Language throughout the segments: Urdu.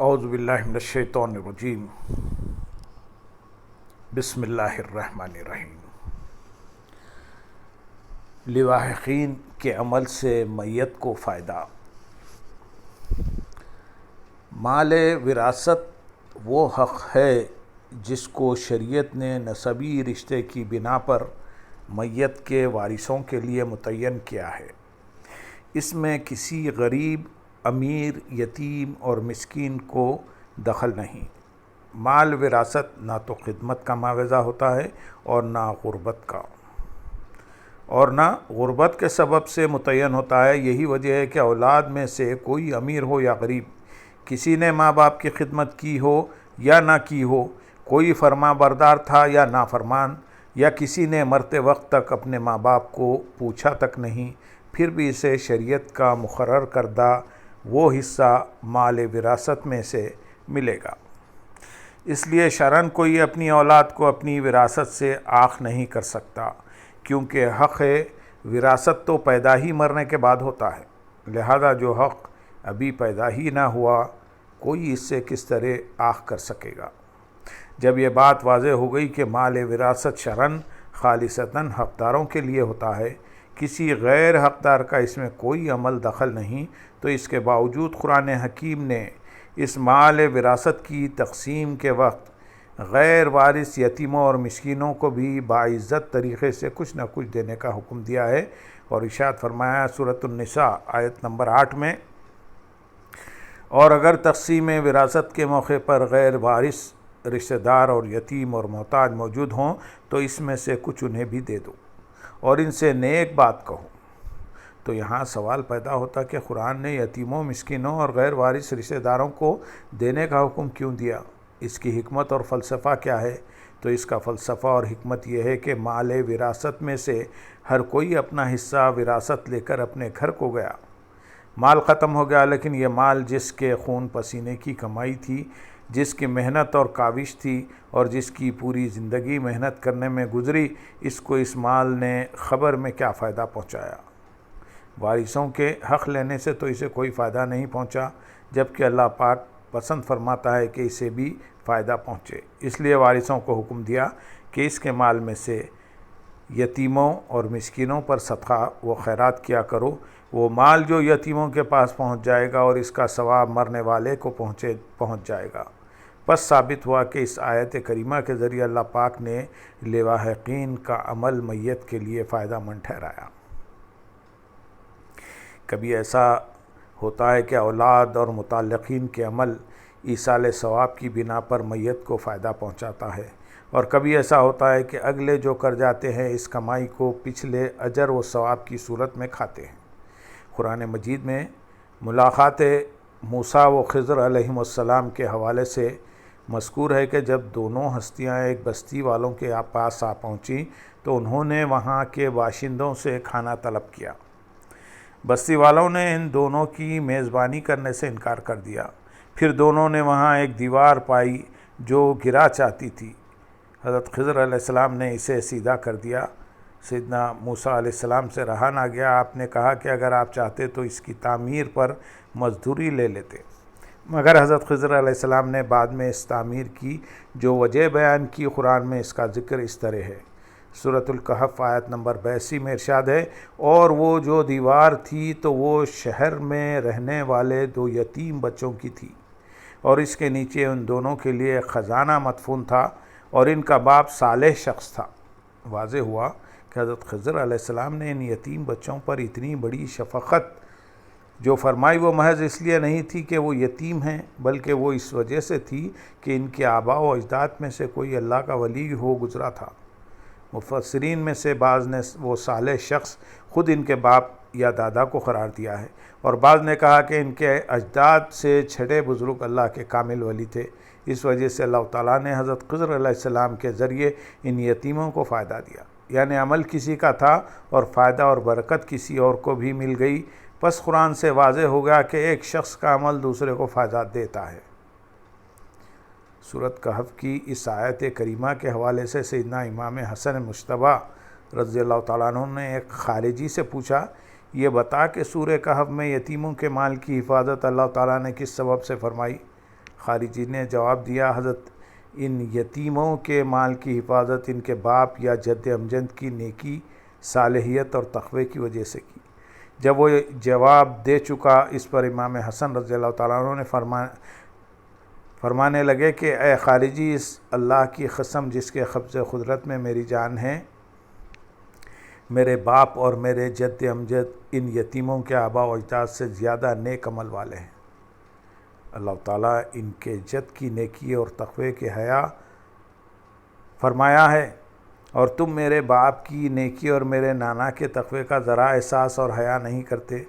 اعوذ باللہ من الشیطان الرجیم بسم اللہ الرحمن الرحیم۔ لواحقین کے عمل سے میت کو فائدہ۔ مال وراثت وہ حق ہے جس کو شریعت نے نسبی رشتے کی بنا پر میت کے وارثوں کے لیے متعین کیا ہے۔ اس میں کسی غریب، امیر، یتیم اور مسکین کو دخل نہیں۔ مال وراثت نہ تو خدمت کا معاوضہ ہوتا ہے اور نہ غربت کے سبب سے متعین ہوتا ہے۔ یہی وجہ ہے کہ اولاد میں سے کوئی امیر ہو یا غریب، کسی نے ماں باپ کی خدمت کی ہو یا نہ کی ہو، کوئی فرما بردار تھا یا نافرمان، یا کسی نے مرتے وقت تک اپنے ماں باپ کو پوچھا تک نہیں، پھر بھی اسے شریعت کا مقرر کردہ وہ حصہ مال وراثت میں سے ملے گا۔ اس لیے شرعاً کوئی اپنی اولاد کو اپنی وراثت سے عاق نہیں کر سکتا، کیونکہ حق وراثت تو پیدا ہی مرنے کے بعد ہوتا ہے۔ لہذا جو حق ابھی پیدا ہی نہ ہوا، کوئی اس سے کس طرح عاق کر سکے گا۔ جب یہ بات واضح ہو گئی کہ مال وراثت شرعاً خالصتاً حقداروں کے لیے ہوتا ہے، کسی غیر حقدار کا اس میں کوئی عمل دخل نہیں، تو اس کے باوجود قرآن حکیم نے اس مال وراثت کی تقسیم کے وقت غیر وارث یتیموں اور مسکینوں کو بھی باعزت طریقے سے کچھ نہ کچھ دینے کا حکم دیا ہے، اور ارشاد فرمایا سورۃ النساء آیت نمبر 8 میں، اور اگر تقسیم وراثت کے موقع پر غیر وارث رشتہ دار اور یتیم اور محتاج موجود ہوں تو اس میں سے کچھ انہیں بھی دے دو اور ان سے نیک بات کہو۔ تو یہاں سوال پیدا ہوتا کہ قرآن نے یتیموں، مسکینوں اور غیر وارث رشتہ داروں کو دینے کا حکم کیوں دیا؟ اس کی حکمت اور فلسفہ کیا ہے؟ تو اس کا فلسفہ اور حکمت یہ ہے کہ مال وراثت میں سے ہر کوئی اپنا حصہ وراثت لے کر اپنے گھر کو گیا۔ مال ختم ہو گیا، لیکن یہ مال جس کے خون پسینے کی کمائی تھی، جس کی محنت اور کاوش تھی اور جس کی پوری زندگی محنت کرنے میں گزری، اس کو اس مال نے خبر میں کیا فائدہ پہنچایا؟ وارثوں کے حق لینے سے تو اسے کوئی فائدہ نہیں پہنچا، جبکہ اللہ پاک پسند فرماتا ہے کہ اسے بھی فائدہ پہنچے۔ اس لیے وارثوں کو حکم دیا کہ اس کے مال میں سے یتیموں اور مسکینوں پر صدقہ و خیرات کیا کرو۔ وہ مال جو یتیموں کے پاس پہنچ جائے گا اور اس کا ثواب مرنے والے کو پہنچ جائے گا۔ پس ثابت ہوا کہ اس آیت کریمہ کے ذریعے اللہ پاک نے لواحقین کا عمل میت کے لیے فائدہ مند ٹھہرایا۔ کبھی ایسا ہوتا ہے کہ اولاد اور متعلقین کے عمل ایصال ثواب کی بنا پر میت کو فائدہ پہنچاتا ہے، اور کبھی ایسا ہوتا ہے کہ اگلے جو کر جاتے ہیں اس کمائی کو پچھلے اجر و ثواب کی صورت میں کھاتے ہیں۔ قرآن مجید میں ملاقات موسیٰ و خضر علیہم السلام کے حوالے سے مذکور ہے کہ جب دونوں ہستیاں ایک بستی والوں کے پاس آ پہنچیں تو انہوں نے وہاں کے باشندوں سے کھانا طلب کیا۔ بستی والوں نے ان دونوں کی میزبانی کرنے سے انکار کر دیا۔ پھر دونوں نے وہاں ایک دیوار پائی جو گرا چاہتی تھی۔ حضرت خضر علیہ السلام نے اسے سیدھا کر دیا۔ سیدنا موسیٰ علیہ السلام سے رہا نہ گیا۔ آپ نے کہا کہ اگر آپ چاہتے تو اس کی تعمیر پر مزدوری لے لیتے، مگر حضرت خضر علیہ السلام نے بعد میں اس تعمیر کی جو وجہ بیان کی۔ قرآن میں اس کا ذکر اس طرح ہے۔ سورۃ الکہف آیت نمبر 82 میں ارشاد ہے، اور وہ جو دیوار تھی تو وہ شہر میں رہنے والے 2 یتیم بچوں کی تھی، اور اس کے نیچے ان دونوں کے لیے ایک خزانہ مدفون تھا، اور ان کا باپ صالح شخص تھا۔ واضح ہوا کہ حضرت خضر علیہ السلام نے ان یتیم بچوں پر اتنی بڑی شفقت جو فرمائی وہ محض اس لیے نہیں تھی کہ وہ یتیم ہیں، بلکہ وہ اس وجہ سے تھی کہ ان کے آباء و اجداد میں سے کوئی اللہ کا ولی ہو گزرا تھا۔ مفسرین میں سے بعض نے وہ صالح شخص خود ان کے باپ یا دادا کو قرار دیا ہے، اور بعض نے کہا کہ ان کے اجداد سے چھٹے بزرگ اللہ کے کامل ولی تھے۔ اس وجہ سے اللہ تعالیٰ نے حضرت خضر علیہ السلام کے ذریعے ان یتیموں کو فائدہ دیا، یعنی عمل کسی کا تھا اور فائدہ اور برکت کسی اور کو بھی مل گئی۔ پس قرآن سے واضح ہو گیا کہ ایک شخص کا عمل دوسرے کو فائدہ دیتا ہے۔ سورۃ کہف کی اس آیت کریمہ کے حوالے سے سیدنا امام حسن مجتبیٰ رضی اللہ تعالیٰ عنہ نے ایک خارجی سے پوچھا، یہ بتا کہ سورہ کہف میں یتیموں کے مال کی حفاظت اللہ تعالیٰ نے کس سبب سے فرمائی؟ خارجی نے جواب دیا، حضرت ان یتیموں کے مال کی حفاظت ان کے باپ یا جد امجد کی نیکی، صالحیت اور تقوی کی وجہ سے کی۔ جب وہ جواب دے چکا، اس پر امام حسن رضی اللہ تعالیٰ عنہ نے فرمانے لگے کہ اے خارجی، اس اللہ کی قسم جس کے قبض قدرت میں میری جان ہے، میرے باپ اور میرے جد امجد ان یتیموں کے آباء و اجداد سے زیادہ نیک عمل والے ہیں۔ اللہ تعالیٰ ان کے جد کی نیکی اور تقوی کے حیا فرمایا ہے، اور تم میرے باپ کی نیکی اور میرے نانا کے تقوی کا ذرا احساس اور حیا نہیں کرتے،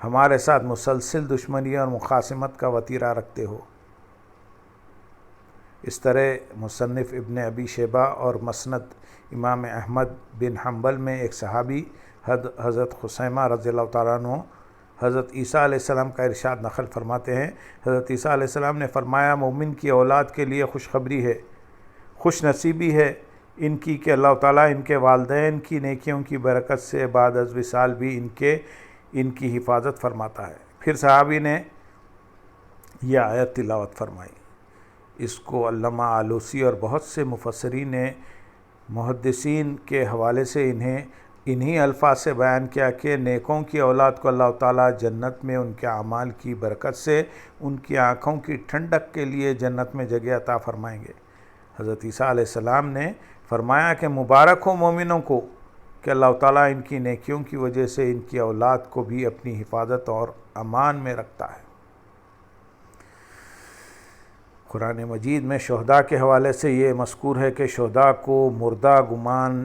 ہمارے ساتھ مسلسل دشمنی اور مخاصمت کا وتیرہ رکھتے ہو۔ اس طرح مصنف ابن ابی شیبہ اور مسند امام احمد بن حنبل میں ایک صحابی حضرت خثیمہ رضی اللہ تعالیٰ عنہ حضرت عیسیٰ علیہ السلام کا ارشاد نقل فرماتے ہیں، حضرت عیسیٰ علیہ السلام نے فرمایا، مومن کی اولاد کے لیے خوشخبری ہے، خوش نصیبی ہے ان کی کہ اللہ تعالیٰ ان کے والدین کی نیکیوں کی برکت سے بعد از وصال بھی ان کی حفاظت فرماتا ہے۔ پھر صحابی نے یہ آیت تلاوت فرمائی۔ اس کو علامہ آلوسی اور بہت سے مفسرین نے محدثین کے حوالے سے انہی الفاظ سے بیان کیا کہ نیکوں کی اولاد کو اللہ تعالیٰ جنت میں ان کے اعمال کی برکت سے ان کی آنکھوں کی ٹھنڈک کے لیے جنت میں جگہ عطا فرمائیں گے۔ حضرت عیسیٰ علیہ السلام نے فرمایا کہ مبارک ہو مومنوں کو کہ اللہ تعالیٰ ان کی نیکیوں کی وجہ سے ان کی اولاد کو بھی اپنی حفاظت اور امان میں رکھتا ہے۔ قرآن مجید میں شہداء کے حوالے سے یہ مذکور ہے کہ شہداء کو مردہ گمان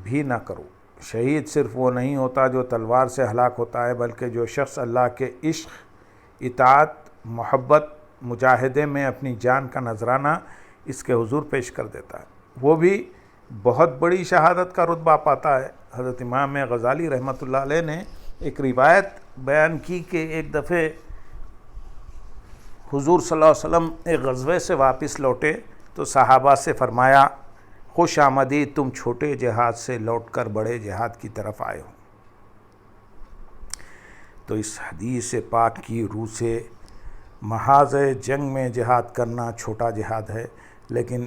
بھی نہ کرو۔ شہید صرف وہ نہیں ہوتا جو تلوار سے ہلاک ہوتا ہے، بلکہ جو شخص اللہ کے عشق، اطاعت، محبت، مجاہدے میں اپنی جان کا نذرانہ اس کے حضور پیش کر دیتا ہے، وہ بھی بہت بڑی شہادت کا رتبہ پاتا ہے۔ حضرت امام غزالی رحمۃ اللہ علیہ نے ایک روایت بیان کی کہ ایک دفعہ حضور صلی اللہ علیہ وسلم ایک غزوے سے واپس لوٹے تو صحابہ سے فرمایا، خوش آمدید، تم چھوٹے جہاد سے لوٹ کر بڑے جہاد کی طرف آئے ہو۔ تو اس حدیث پاک کی روح سے محاذ جنگ میں جہاد کرنا چھوٹا جہاد ہے، لیکن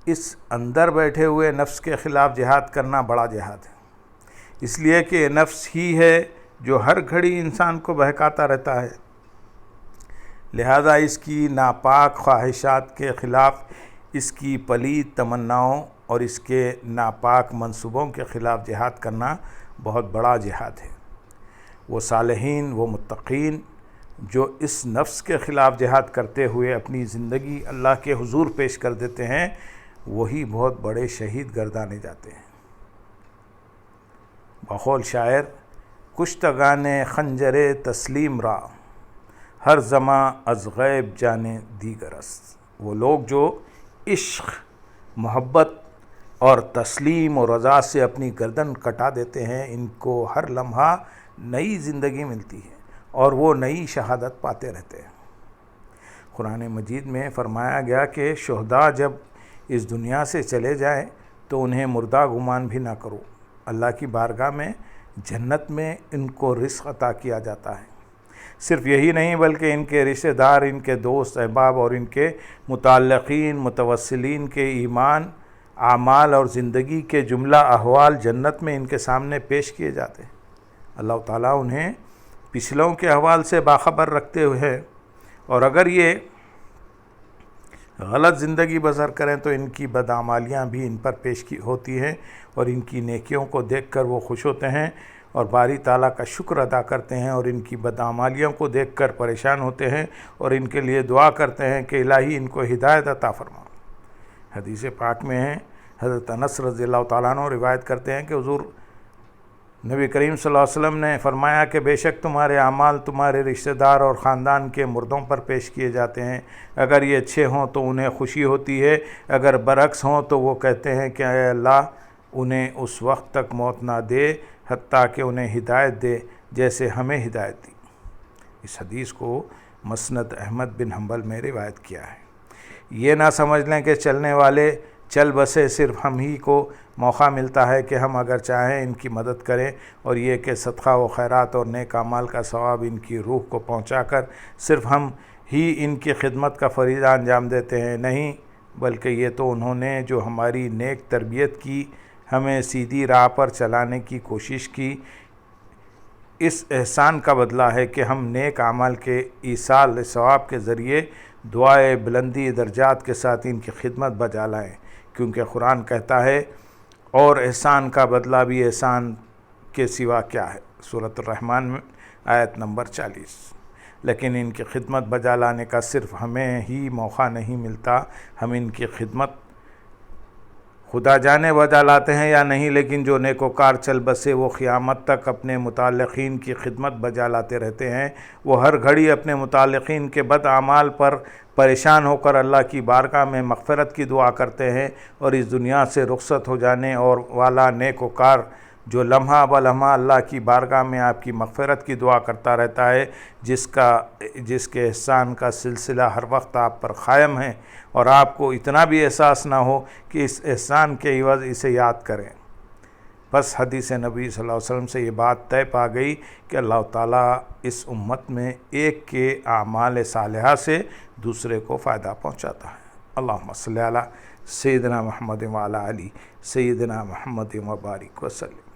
اس اندر بیٹھے ہوئے نفس کے خلاف جہاد کرنا بڑا جہاد ہے، اس لیے کہ نفس ہی ہے جو ہر گھڑی انسان کو بہکاتا رہتا ہے، لہذا اس کی ناپاک خواہشات کے خلاف، اس کی پلید تمناؤں اور اس کے ناپاک منصوبوں کے خلاف جہاد کرنا بہت بڑا جہاد ہے۔ وہ صالحین، وہ متقین جو اس نفس کے خلاف جہاد کرتے ہوئے اپنی زندگی اللہ کے حضور پیش کر دیتے ہیں، وہی بہت بڑے شہید گردانے جاتے ہیں۔ بقول شاعر، کشتگان خنجر تسلیم را، ہر زماں از غیب جانے دیگر است۔ وہ لوگ جو عشق، محبت اور تسلیم و رضا سے اپنی گردن کٹا دیتے ہیں، ان کو ہر لمحہ نئی زندگی ملتی ہے اور وہ نئی شہادت پاتے رہتے ہیں۔ قرآن مجید میں فرمایا گیا کہ شہداء جب اس دنیا سے چلے جائیں تو انہیں مردہ گمان بھی نہ کرو، اللہ کی بارگاہ میں جنت میں ان کو رزق عطا کیا جاتا ہے۔ صرف یہی نہیں بلکہ ان کے رشتہ دار، ان کے دوست احباب اور ان کے متعلقین، متوسلین کے ایمان، اعمال اور زندگی کے جملہ احوال جنت میں ان کے سامنے پیش کیے جاتے ہیں۔ اللہ تعالیٰ انہیں پچھلوں کے احوال سے باخبر رکھتے ہوئے، اور اگر یہ غلط زندگی بسر کریں تو ان کی بدعمالیاں بھی ان پر پیش ہوتی ہیں، اور ان کی نیکیوں کو دیکھ کر وہ خوش ہوتے ہیں اور باری تعالیٰ کا شکر ادا کرتے ہیں، اور ان کی بدعمالیوں کو دیکھ کر پریشان ہوتے ہیں اور ان کے لیے دعا کرتے ہیں کہ الہی ان کو ہدایت عطا فرما۔ حدیث پاک میں ہے، حضرت انس رضی اللہ تعالیٰ عنہ روایت کرتے ہیں کہ حضور نبی کریم صلی اللہ علیہ وسلم نے فرمایا کہ بے شک تمہارے اعمال تمہارے رشتہ دار اور خاندان کے مردوں پر پیش کیے جاتے ہیں، اگر یہ اچھے ہوں تو انہیں خوشی ہوتی ہے، اگر برعکس ہوں تو وہ کہتے ہیں کہ اے اللہ انہیں اس وقت تک موت نہ دے حتیٰ کہ انہیں ہدایت دے جیسے ہمیں ہدایت دی۔ اس حدیث کو مسند احمد بن حنبل میں روایت کیا ہے۔ یہ نہ سمجھ لیں کہ چلنے والے چل بسے صرف ہم ہی کو موقع ملتا ہے کہ ہم اگر چاہیں ان کی مدد کریں، اور یہ کہ صدقہ و خیرات اور نیک اعمال کا ثواب ان کی روح کو پہنچا کر صرف ہم ہی ان کی خدمت کا فریضہ انجام دیتے ہیں، نہیں بلکہ یہ تو انہوں نے جو ہماری نیک تربیت کی، ہمیں سیدھی راہ پر چلانے کی کوشش کی، اس احسان کا بدلہ ہے کہ ہم نیک اعمال کے ایصال ثواب کے ذریعے دعائے بلندی درجات کے ساتھ ان کی خدمت بجا لائیں، کیونکہ قرآن کہتا ہے اور احسان کا بدلہ بھی احسان کے سوا کیا ہے، سورۃ الرحمن میں آیت نمبر 40۔ لیکن ان کی خدمت بجا لانے کا صرف ہمیں ہی موقع نہیں ملتا، ہم ان کی خدمت خدا جانے بجا لاتے ہیں یا نہیں، لیکن جو نیکوکار چل بسے وہ قیامت تک اپنے متعلقین کی خدمت بجا لاتے رہتے ہیں۔ وہ ہر گھڑی اپنے متعلقین کے بد اعمال پر پریشان ہو کر اللہ کی بارگاہ میں مغفرت کی دعا کرتے ہیں، اور اس دنیا سے رخصت ہو جانے اور والا نیکوکار جو لمحہ بلمحہ اللہ کی بارگاہ میں آپ کی مغفرت کی دعا کرتا رہتا ہے، جس کے احسان کا سلسلہ ہر وقت آپ پر قائم ہے، اور آپ کو اتنا بھی احساس نہ ہو کہ اس احسان کے عوض اسے یاد کریں۔ بس حدیث نبی صلی اللہ علیہ وسلم سے یہ بات طے پا گئی کہ اللہ تعالیٰ اس امت میں ایک کے اعمال صالحہ سے دوسرے کو فائدہ پہنچاتا ہے۔ اللہم صلی علی سیدنا محمد وعلی آلہ سیدنا محمد وبارک وسلم۔